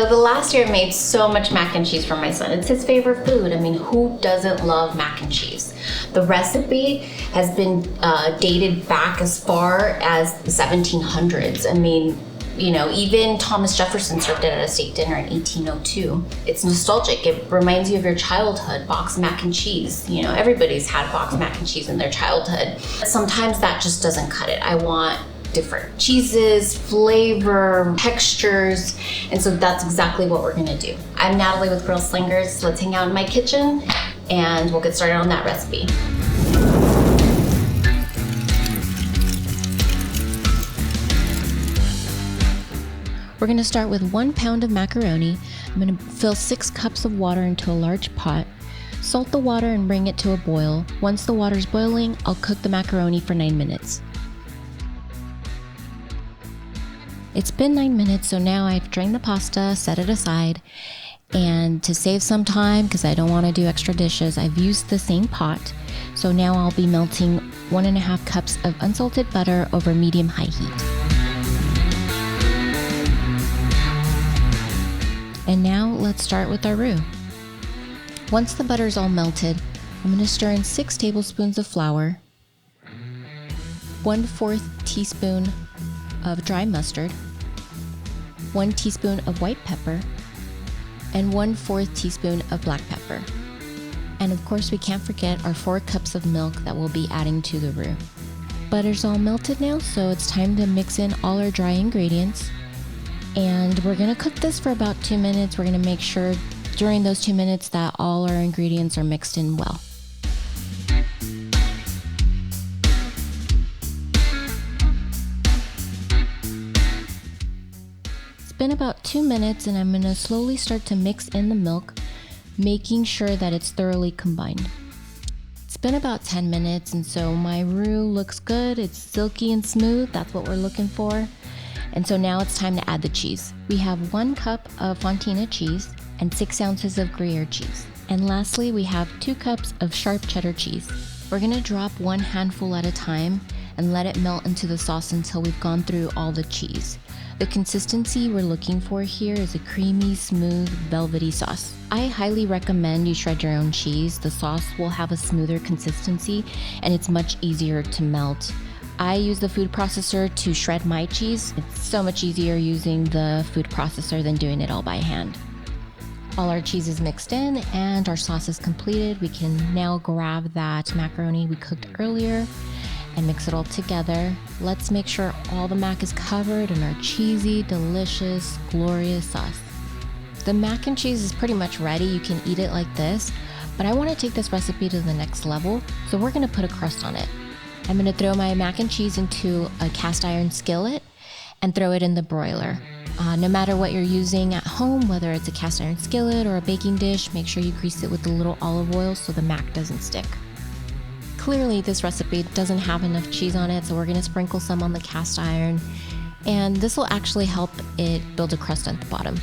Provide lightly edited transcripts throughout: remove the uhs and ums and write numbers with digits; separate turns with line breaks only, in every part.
the last year I made so much mac and cheese for my son. It's his favorite food. I mean, who doesn't love mac and cheese? The recipe has been dated back as far as the 1700s. I mean, you know, even Thomas Jefferson served it at a state dinner in 1802. It's nostalgic. It reminds you of your childhood, boxed mac and cheese. You know, everybody's had boxed mac and cheese in their childhood. Sometimes that just doesn't cut it. I want different cheeses, flavor, textures, and so that's exactly what we're gonna do. I'm Natalie with Grill Slingers. Let's hang out in my kitchen and we'll get started on that recipe.
We're gonna start with 1 pound of macaroni. I'm gonna fill 6 cups of water into a large pot, salt the water and bring it to a boil. Once the water's boiling, I'll cook the macaroni for 9 minutes. It's been 9 minutes, so now I've drained the pasta, set it aside, and to save some time, because I don't wanna do extra dishes, I've used the same pot. So now I'll be melting 1.5 cups of unsalted butter over medium-high heat. And now let's start with our roux. Once the butter's all melted, I'm going to stir in 6 tablespoons of flour, 1/4 teaspoon of dry mustard, 1 teaspoon of white pepper, and 1/4 teaspoon of black pepper. And of course we can't forget our 4 cups of milk that we'll be adding to the roux. Butter's all melted now, so it's time to mix in all our dry ingredients. And we're gonna cook this for about 2 minutes. We're gonna make sure during those 2 minutes that all our ingredients are mixed in well. It's been about 2 minutes and I'm gonna slowly start to mix in the milk, making sure that it's thoroughly combined. It's been about 10 minutes and so my roux looks good. It's silky and smooth. That's what we're looking for. And so now it's time to add the cheese. We have 1 cup of Fontina cheese and 6 ounces of Gruyere cheese. And lastly, we have 2 cups of sharp cheddar cheese. We're gonna drop 1 handful at a time and let it melt into the sauce until we've gone through all the cheese. The consistency we're looking for here is a creamy, smooth, velvety sauce. I highly recommend you shred your own cheese. The sauce will have a smoother consistency and it's much easier to melt. I use the food processor to shred my cheese. It's so much easier using the food processor than doing it all by hand. All our cheese is mixed in and our sauce is completed. We can now grab that macaroni we cooked earlier and mix it all together. Let's make sure all the mac is covered in our cheesy, delicious, glorious sauce. The mac and cheese is pretty much ready. You can eat it like this, but I want to take this recipe to the next level, so we're going to put a crust on it. I'm gonna throw my mac and cheese into a cast iron skillet and throw it in the broiler. No matter what you're using at home, whether it's a cast iron skillet or a baking dish, make sure you grease it with a little olive oil so the mac doesn't stick. Clearly this recipe doesn't have enough cheese on it, so we're gonna sprinkle some on the cast iron, and this will actually help it build a crust at the bottom.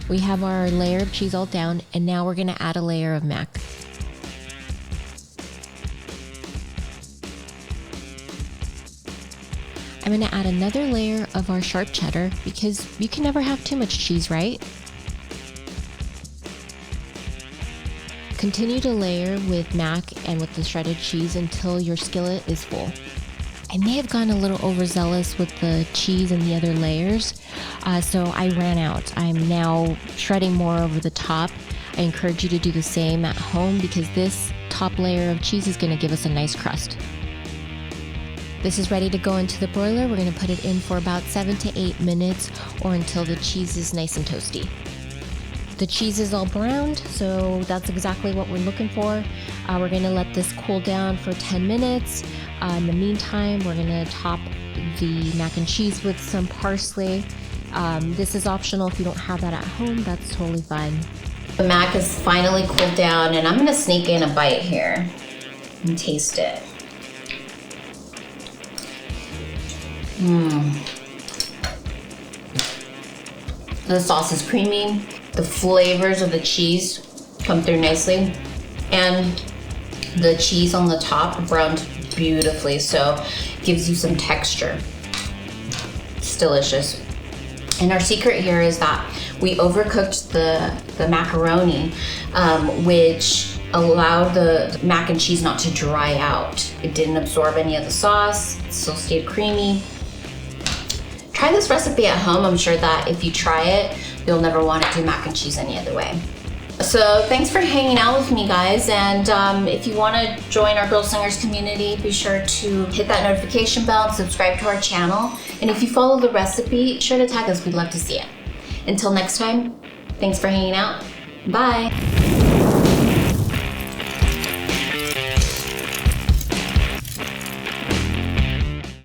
We have our layer of cheese all down, and now we're gonna add a layer of mac. I'm gonna add another layer of our sharp cheddar because you can never have too much cheese, right? Continue to layer with mac and with the shredded cheese until your skillet is full. I may have gone a little overzealous with the cheese and the other layers, so I ran out. I'm now shredding more over the top. I encourage you to do the same at home because this top layer of cheese is going to give us a nice crust. This is ready to go into the broiler. We're going to put it in for about 7 to 8 minutes or until the cheese is nice and toasty. The cheese is all browned, so that's exactly what we're looking for. We're gonna let this cool down for 10 minutes. In the meantime, we're gonna top the mac and cheese with some parsley. This is optional if you don't have that at home, that's totally fine.
The mac is finally cooled down and I'm gonna sneak in a bite here and taste it. The sauce is creamy. The flavors of the cheese come through nicely, and the cheese on the top browned beautifully. So if gives you some texture. It's delicious. And our secret here is that we overcooked the macaroni, which allowed the mac and cheese not to dry out. It didn't absorb any of the sauce, it still stayed creamy. Try this recipe at home. I'm sure that if you try it, you'll never want to do mac and cheese any other way. So thanks for hanging out with me, guys. And if you want to join our Girl Slingers community, be sure to hit that notification bell and subscribe to our channel. And if you follow the recipe, be sure to tag us. We'd love to see it. Until next time, thanks for hanging out. Bye.